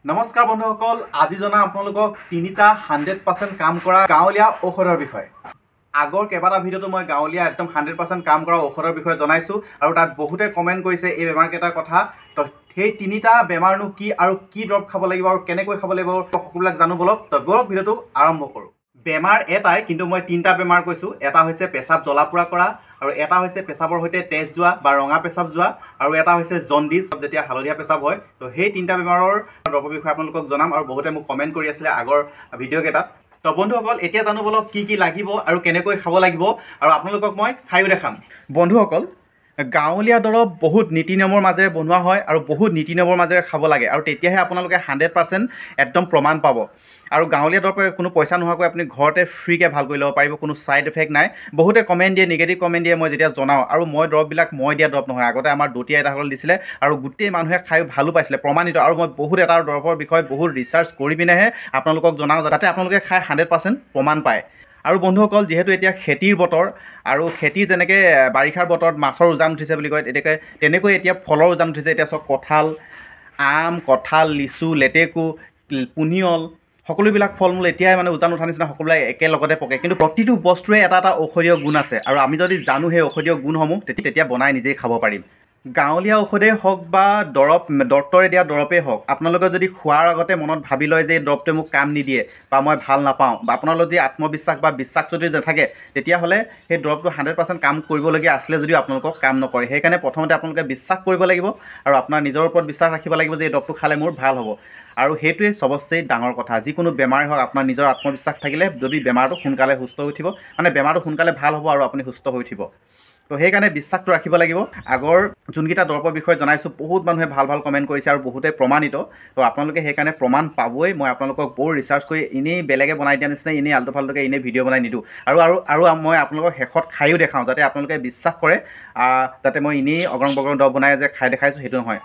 নমস্কাৰ বন্ধুসকল, আজি জনা আপোনালোকক তিনিটা 100% কাম কৰা গাঁৱলীয়া ঔষধৰ বিষয়ে। আগৰ কেইবাটা ভিডিঅ'টো মই গাঁৱলীয়া একদম 100% কাম কৰা ঔষধৰ বিষয়ে জনাইছোঁ আৰু তাত বহুতে কমেণ্ট কৰিছে এই বেমাৰকেইটাৰ কথা। তো সেই তিনিটা বেমাৰনো কি আৰু কি দৰৱ খাব লাগিব আৰু কেনেকৈ খাব লাগিব সকলোবিলাক জানো বলক। তো বলক ভিডিঅ'টো আৰম্ভ কৰোঁ। বেমাৰ এটাই, কিন্তু মই তিনিটা বেমাৰ কৈছোঁ। এটা হৈছে পেচাব জ্বলা পোৰা কৰা, আৰু এটা হৈছে পেচাবৰ সৈতে তেজ যোৱা বা ৰঙা পেচাব যোৱা, আৰু এটা হৈছে জণ্ডিছ যেতিয়া হালধীয়া পেচাব হয়। তো সেই তিনিটা বেমাৰৰ দৰৱৰ বিষয়ে আপোনালোকক জনাম আৰু বহুতে মোক কমেণ্ট কৰি আছিলে আগৰ ভিডিঅ'কেইটাত। তো বন্ধুসকল, এতিয়া জানো বলক কি কি লাগিব আৰু কেনেকৈ খাব লাগিব, আৰু আপোনালোকক মই খায়ো দেখাম। বন্ধুসকল, গাঁৱলীয়া দৰৱ বহুত নীতি নিয়মৰ মাজেৰে বনোৱা হয় আৰু বহুত নীতি নিয়মৰ মাজেৰে খাব লাগে, আৰু তেতিয়াহে আপোনালোকে 100% একদম প্ৰমাণ পাব। আৰু গাঁৱলীয়া দৰৱ কোনো পইচা নোহোৱাকৈ আপুনি ঘৰতে ফ্ৰীকৈ ভাল কৰি ল'ব পাৰিব, কোনো ছাইড এফেক্ট নাই। বহুতে কমেণ্ট দিয়ে, নিগেটিভ কমেণ্ট দিয়ে মই যেতিয়া জনাওঁ। আৰু মই দৰৱবিলাক মই দিয়া দৰৱ নহয়, আগতে আমাৰ দতি আইতাসকলে দিছিলে আৰু গোটেই মানুহে খাই ভালো পাইছিলে, প্ৰমাণিত। আৰু মই বহুত এটা দৰৱৰ বিষয়ে বহুত ৰিচাৰ্চ কৰি পিনেহে আপোনালোকক জনাওঁ, যাতে আপোনালোকে খাই 100% প্ৰমাণ পায়। আৰু বন্ধুসকল, যিহেতু এতিয়া খেতিৰ বতৰ, আৰু খেতি যেনেকৈ বাৰিষাৰ বতৰত মাছৰ উজান উঠিছে বুলি কয়, তেনেকৈ এতিয়া ফলৰ উজান উঠিছে। এতিয়া চব কঁঠাল, আম, কঁঠাল, লিচু, লেটেকু, পনিয়ল, সকলোবিলাক ফল মূল এতিয়াই মানে উজান উঠা নিচিনা সকলোবিলাক একেলগতে পকে। কিন্তু প্ৰতিটো বস্তুৰে এটা এটা ঔষধীয় গুণ আছে, আৰু আমি যদি জানো সেই ঔষধীয় গুণসমূহ, তেতিয়া বনাই নিজেই খাব পাৰিম। গাঁৱলীয়া ঔষধেই হওক বা ডক্তৰে দিয়া দৰৱেই হওক, আপোনালোকে যদি খোৱাৰ আগতে মনত ভাবি লয় যে এই দৰৱটোৱে মোক কাম নিদিয়ে বা মই ভাল নাপাওঁ, বা আপোনালোকৰ যদি আত্মবিশ্বাস বা বিশ্বাস যদি নাথাকে, তেতিয়াহ'লে সেই দৰৱটো 100% কাম কৰিবলগীয়া আছিলে যদিও আপোনালোকক কাম নকৰে। সেইকাৰণে প্ৰথমতে আপোনালোকে বিশ্বাস কৰিব লাগিব, আৰু আপোনাৰ নিজৰ ওপৰত বিশ্বাস ৰাখিব লাগিব যে এই দৰৱটো খালে মোৰ ভাল হ'ব। আৰু সেইটোৱে চবতছে ডাঙৰ কথা। যিকোনো বেমাৰেই হওক, আপোনাৰ নিজৰ আত্মবিশ্বাস থাকিলে যদি বেমাৰটো সোনকালে সুস্থ হৈ উঠিব, মানে বেমাৰটো সোনকালে ভাল হ'ব আৰু আপুনি সুস্থ হৈ উঠিব। তো সেইকাৰণে বিশ্বাসটো ৰাখিব লাগিব। আগৰ যোনকেইটা দৰৱৰ বিষয়ে জনাইছোঁ, বহুত মানুহে ভাল ভাল কমেণ্ট কৰিছে আৰু বহুতে প্ৰমাণিত। তো আপোনালোকে সেইকাৰণে প্ৰমাণ পাবই। মই আপোনালোকক বহুত ৰিচাৰ্চ কৰি এনেই বেলেগে বনাই দিয়া নিচিনা এনেই আল্টু ফাল্টুকৈ এনেই ভিডিঅ' বনাই নিদিওঁ। আৰু মই আপোনালোকক শেষত খায়ো দেখাওঁ, যাতে আপোনালোকে বিশ্বাস কৰে, যাতে মই এনেই অগৰং বগৰং দৰৱ বনাই যে খাই দেখাইছোঁ সেইটো নহয়।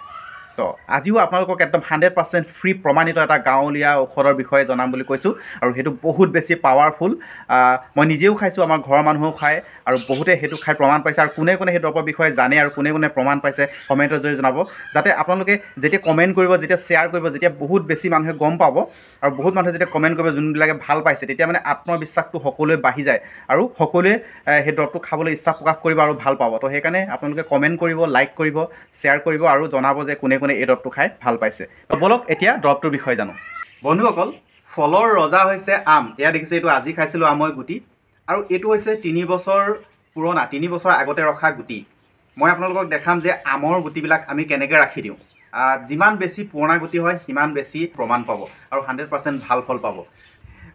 তো আজিও আপোনালোকক একদম 100% ফ্ৰী প্ৰমাণিত এটা গাঁৱলীয়া ঔষধৰ বিষয়ে জনাম বুলি কৈছোঁ, আৰু সেইটো বহুত বেছি পাৱাৰফুল। মই নিজেও খাইছোঁ, আমাৰ ঘৰৰ মানুহেও খায়, আৰু বহুতে সেইটো খাই প্ৰমাণ পাইছে। আৰু কোনে কোনে সেই দৰৱৰ বিষয়ে জানে আৰু কোনে কোনে প্ৰমাণ পাইছে কমেণ্টৰ জৰিয়তে জনাব, যাতে আপোনালোকে যেতিয়া কমেণ্ট কৰিব, যেতিয়া শ্বেয়াৰ কৰিব, যেতিয়া বহুত বেছি মানুহে গম পাব, আৰু বহুত মানুহে যেতিয়া কমেণ্ট কৰিব যোনবিলাকে ভাল পাইছে, তেতিয়া মানে আত্মবিশ্বাসটো সকলোৱে বাঢ়ি যায়, আৰু সকলোৱে সেই দৰৱটো খাবলৈ ইচ্ছা প্ৰকাশ কৰিব আৰু ভাল পাব। তো সেইকাৰণে আপোনালোকে কমেণ্ট কৰিব, লাইক কৰিব, শ্বেয়াৰ কৰিব, আৰু জনাব যে কোনে কোনে এই দৰৱটো খাই ভাল পাইছে। তো বলক এতিয়া দৰৱটোৰ বিষয়ে জানো। বন্ধুসকল, ফলৰ ৰজা হৈছে আম। এয়া দেখিছে, এইটো আজি খাইছিলোঁ আমৰ গুটি, আৰু এইটো হৈছে 3 বছৰ পুৰণা, 3 বছৰ আগতে ৰখা গুটি। মই আপোনালোকক দেখাম যে আমৰ গুটিবিলাক আমি কেনেকৈ ৰাখি দিওঁ। যিমান বেছি পুৰণা গুটি হয় সিমান বেছি প্ৰমাণ পাব আৰু 100% ভাল ফল পাব।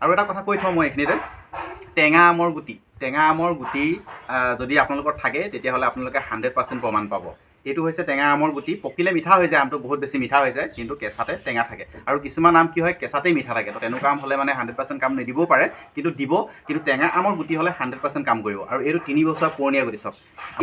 আৰু এটা কথা কৈ থওঁ মই এইখিনিতে, টেঙা আমৰ গুটি যদি আপোনালোকৰ থাকে, তেতিয়াহ'লে আপোনালোকে 100% প্ৰমাণ পাব। এইটো হৈছে টেঙা আমৰ গুটি। পকিলে মিঠা হৈ যায়, আমটো বহুত বেছি মিঠা হৈ যায়, কিন্তু কেঁচাতে টেঙা থাকে। আৰু কিছুমান আম কি হয়, কেঁচাতেই মিঠা থাকে। তো তেনেকুৱা আম হ'লে মানে 100% কাম নিদিবও পাৰে, কিন্তু টেঙা আমৰ গুটি হ'লে 100% কাম কৰিব। আৰু এইটো 3 বছৰ পুৰণীয়া গুটি। চব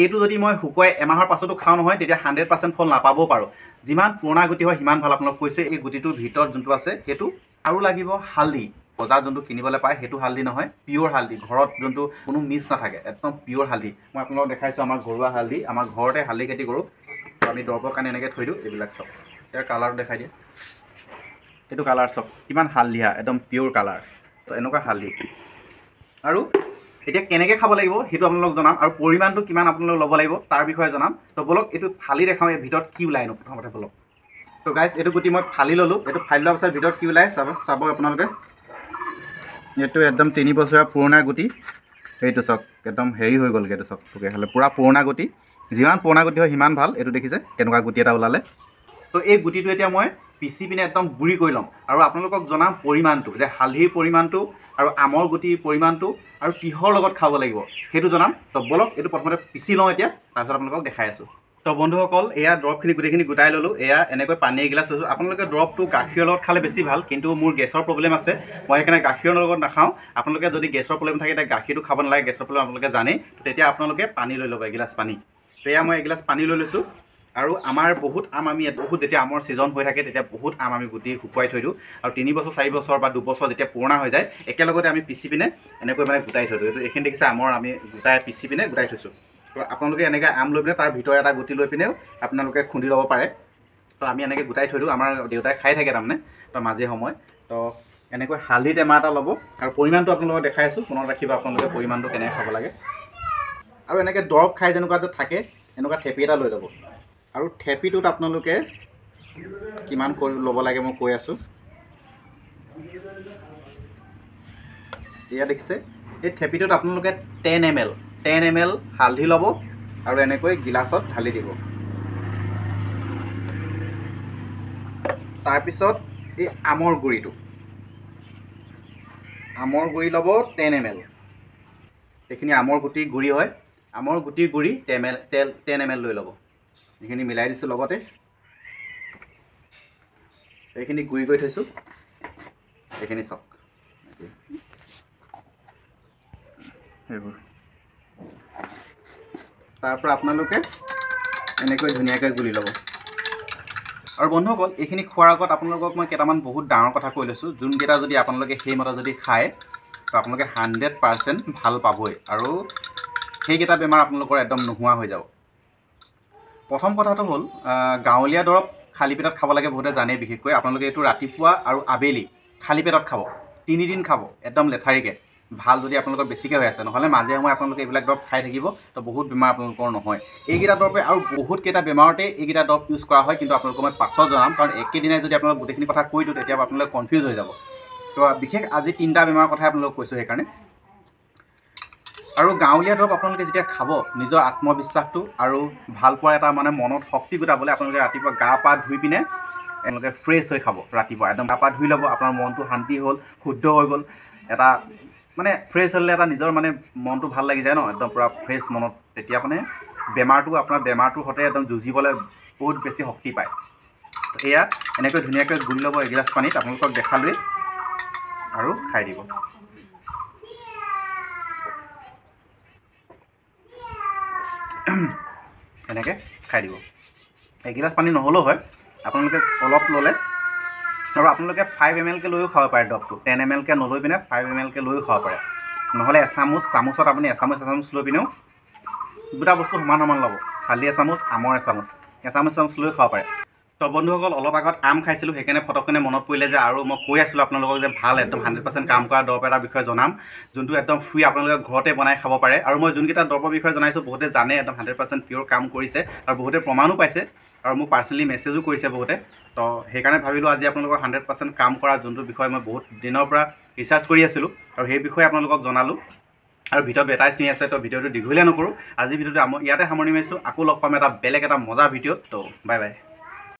এইটো যদি মই শুকুৱাই এমাহৰ পাছতো খাওঁ নহয়, তেতিয়া 100% ফল নাপাবও পাৰোঁ। যিমান পুৰণা গুটি হয় সিমান ভাল। আপোনালোক কৈছোঁ এই গুটিটোৰ ভিতৰত যোনটো আছে সেইটো। আৰু লাগিব হালধি। বজাৰত যোনটো কিনিবলৈ পায় সেইটো হালধি নহয়, পিয়'ৰ হালধি, ঘৰত যোনটো কোনো মিক্স নাথাকে, একদম পিয়'ৰ হালধি। মই আপোনালোকক দেখাইছোঁ আমাৰ ঘৰুৱা হালধি, আমাৰ ঘৰতে হালধি খেতি কৰোঁ। আমি দৰৱৰ কাৰণে এনেকৈ থৈ দিওঁ। এইবিলাক চব ইয়াৰ কালাৰটো দেখাই দিয়ে, এইটো কালাৰ চব কিমান হালধীয়া, একদম পিয়'ৰ কালাৰ। তো এনেকুৱা হালধি। আৰু এতিয়া কেনেকৈ খাব লাগিব সেইটো আপোনালোকক জনাম, আৰু পৰিমাণটো কিমান আপোনালোকে ল'ব লাগিব তাৰ বিষয়ে জনাম। তো বলক এইটো ফালি দেখাওঁ, এই ভিতৰত কি ওলায়নো প্ৰথমতে বলক। তো গাইজ, এইটো গুটি মই ফালি ল'লোঁ। এইটো ফালি লোৱাৰ পাছত ভিতৰত কি ওলায় চাব আপোনালোকে। এইটো একদম 3 বছৰীয়া পুৰণা গুটি। এইটো চাওক, একদম হেৰি হৈ গ'লগৈ। এইটো চাওক, হ'লে পূৰা পুৰণা গুটি। যিমান পুৰণা গুটি হয় সিমান ভাল। এইটো দেখিছে কেনেকুৱা গুটি এটা ওলালে। তো এই গুটিটো এতিয়া মই পিচি পিনে একদম গুড়ি কৰি ল'ম, আৰু আপোনালোকক জনাম পৰিমাণটো, যে হালধিৰ পৰিমাণটো আৰু আমৰ গুটিৰ পৰিমাণটো আৰু কিহৰ লগত খাব লাগিব সেইটো জনাম। তো বলক এইটো প্ৰথমতে পিচি লওঁ এতিয়া, তাৰপিছত আপোনালোকক দেখাই আছোঁ। তো বন্ধুসকল, এয়া দৰৱখিনি গোটেইখিনি গোটাই ল'লোঁ। এয়া এনেকৈ পানী এগিলাচ লৈছোঁ। আপোনালোকে দৰৱটো গাখীৰৰ লগত খালে বেছি ভাল, কিন্তু মোৰ গেছৰ প্ৰব্লেম আছে, মই সেইকাৰণে গাখীৰৰ লগত নাখাওঁ। আপোনালোকে যদি গেছৰ প্ৰব্লেম থাকে, তেতিয়া গাখীৰটো খাব নালাগে, গেছৰ প্ৰব্লেম আপোনালোকে জানেই। তেতিয়া আপোনালোকে পানী লৈ ল'ব, এগিলাচ পানী। তো এয়া মই এগিলাচ পানী লৈ লৈছোঁ। আৰু আমাৰ বহুত আম, যেতিয়া আমৰ ছিজন হৈ থাকে তেতিয়া বহুত আম আমি গুটি শুকুৱাই থৈ দিওঁ, আৰু 3 বছৰ 4 বছৰ বা 2 বছৰ যেতিয়া পুৰণা হৈ যায়, একেলগতে আমি পিচি পিনে এনেকৈ মানে গোটাই থৈ দিওঁ। এইখিনি দেখিছে আমৰ আমি পিচি পিনে গোটাই থৈছোঁ। তো আপোনালোকে এনেকৈ আম লৈ পিনে তাৰ ভিতৰত এটা গুটি লৈ পিনেও আপোনালোকে খুন্দি ল'ব পাৰে। তো আমি এনেকৈ গোটাই থৈ দিওঁ, আমাৰ দেউতাই খাই থাকে তাৰমানে তো মাজে সময়। তো এনেকৈ হালধি টেমা এটা ল'ব আৰু পৰিমাণটো আপোনালোকক দেখাই আছোঁ, মনত ৰাখিব আপোনালোকে পৰিমাণটো কেনেকৈ খাব লাগে। আৰু এনেকৈ দৰৱ খাই যেনেকুৱা যে থাকে এনেকুৱা থেপি এটা লৈ ল'ব। আৰু থেপিটোত আপোনালোকে কিমান কৰি ল'ব লাগে মই কৈ আছোঁ। এয়া দেখিছে, এই থেপিটোত আপোনালোকে 10 ml হালধি ল'ব আৰু এনেকৈ গিলাচত ঢালি দিব। তাৰপিছত এই আমৰ গুড়ি ল'ব 10 ml। এইখিনি আমৰ গুটিৰ গুড়ি হয়, আমৰ গুটিৰ গুড়ি 10 ml লৈ ল'ব। এইখিনি মিলাই দিছোঁ লগতে, এইখিনি গুড়ি কৰি থৈছোঁ। এইখিনি চাওক সেইবোৰ। তাৰপৰা আপোনালোকে এনেকৈ ধুনীয়াকৈ গুলি ল'ব। আৰু বন্ধুসকল, এইখিনি খোৱাৰ আগত আপোনালোকক মই কেইটামান বহুত ডাঙৰ কথা কৈ লৈছোঁ, যোনকেইটা যদি আপোনালোকে সেইমতে যদি খায় তো আপোনালোকে 100% ভাল পাবই আৰু সেইকেইটা বেমাৰ আপোনালোকৰ একদম নোহোৱা হৈ যাব। প্ৰথম কথাটো হ'ল গাঁৱলীয়া দৰৱ খালী পেটত খাব লাগে, বহুতে জানে। বিশেষকৈ আপোনালোকে এইটো ৰাতিপুৱা আৰু আবেলি খালী পেটত খাব, 3 দিন খাব একদম লেঠাৰিকৈ, ভাল যদি আপোনালোকৰ বেছিকৈ হৈ আছে। নহ'লে মাজে সময়ে আপোনালোকে এইবিলাক দৰৱ খাই থাকিব, তো বহুত বেমাৰ আপোনালোকৰ নহয়। এইকেইটা দৰৱে আৰু বহুতকেইটা বেমাৰতে এইকেইটা দৰৱ ইউজ কৰা হয়, কিন্তু আপোনালোকক মই পাছত জনাম, কাৰণ একেদিনাই যদি আপোনালোক গোটেইখিনি কথা কৈ দিওঁ তেতিয়া আপোনালোকে কনফিউজ হৈ যাব। তো বিশেষ আজি 3টা বেমাৰৰ কথাই আপোনালোকক কৈছোঁ সেইকাৰণে। আৰু গাঁৱলীয়া দৰৱ আপোনালোকে যেতিয়া খাব, নিজৰ আত্মবিশ্বাসটো আৰু ভাল পোৱাৰ এটা মানে মনত শক্তি গোটাবলৈ আপোনালোকে ৰাতিপুৱা গা পা ধুই পিনে আপোনালোকে ফ্ৰেছ হৈ খাব। ৰাতিপুৱা একদম গা পা ধুই ল'ব, আপোনাৰ মনটো শান্তি হ'ল, শুদ্ধ হৈ গ'ল, এটা মানে ফ্ৰেছ হ'লে এটা নিজৰ মানে মনটো ভাল লাগি যায় ন, একদম পূৰা ফ্ৰেছ মনত। তেতিয়া মানে আপোনাৰ বেমাৰটোৰ সৈতে একদম যুঁজিবলৈ বহুত বেছি শক্তি পায়। এয়া এনেকৈ ধুনীয়াকৈ গুলি ল'ব এগিলাচ পানীত, আপোনালোকক দেখালোৱেই, আৰু খাই দিব। এনেকৈ খাই দিব। এগিলাচ পানী নহ'লেও হয়, আপোনালোকে অলপ ল'লে, আৰু আপোনালোকে 5 ml লৈও খাব পাৰে দৰৱটো। 10 ml নলৈ পিনে 5 ml লৈও খাব পাৰে। নহ'লে চামুচত আপুনি এচামুচ লৈ পিনেও দুটা বস্তু সমান ল'ব, হালধি এচামুচ, আমৰ এচামুচ লৈ খাব পাৰে। তো বন্ধুসকল, অলপ আগত আম খাইছিলোঁ, সেইকাৰণে ফটকনে মনত পৰিলে যে আৰু মই কৈ আছিলোঁ আপোনালোকক যে ভাল একদম 100% কাম কৰা দৰৱ এটাৰ বিষয়ে জনাম, যোনটো একদম ফ্ৰী, আপোনালোকে ঘৰতে বনাই খাব পাৰে। আৰু মই যোনকেইটা দৰৱৰ বিষয়ে জনাইছোঁ বহুতে জানে একদম 100% পিয়'ৰ কাম কৰিছে, আৰু বহুতে প্ৰমাণো পাইছে, আৰু মোক পাৰ্চনেলি মেছেজো কৰিছে বহুতে। তো সেইকাৰণে ভাবিলোঁ আজি আপোনালোকৰ 100% কাম কৰা যোনটো বিষয়ে মই বহুত দিনৰ পৰা ৰিচাৰ্চ কৰি আছিলোঁ, আৰু সেই বিষয়ে আপোনালোকক জনালোঁ। আৰু ভিডিঅ'ত বেটাই চিনি আছে, তো ভিডিঅ'টো দীঘলীয়া নকৰোঁ, আজি ভিডিঅ'টো ইয়াতে সামৰণি মাৰিছোঁ। আকৌ লগ পাম এটা বেলেগ এটা মজা ভিডিঅ'ত। তো বাই বাই।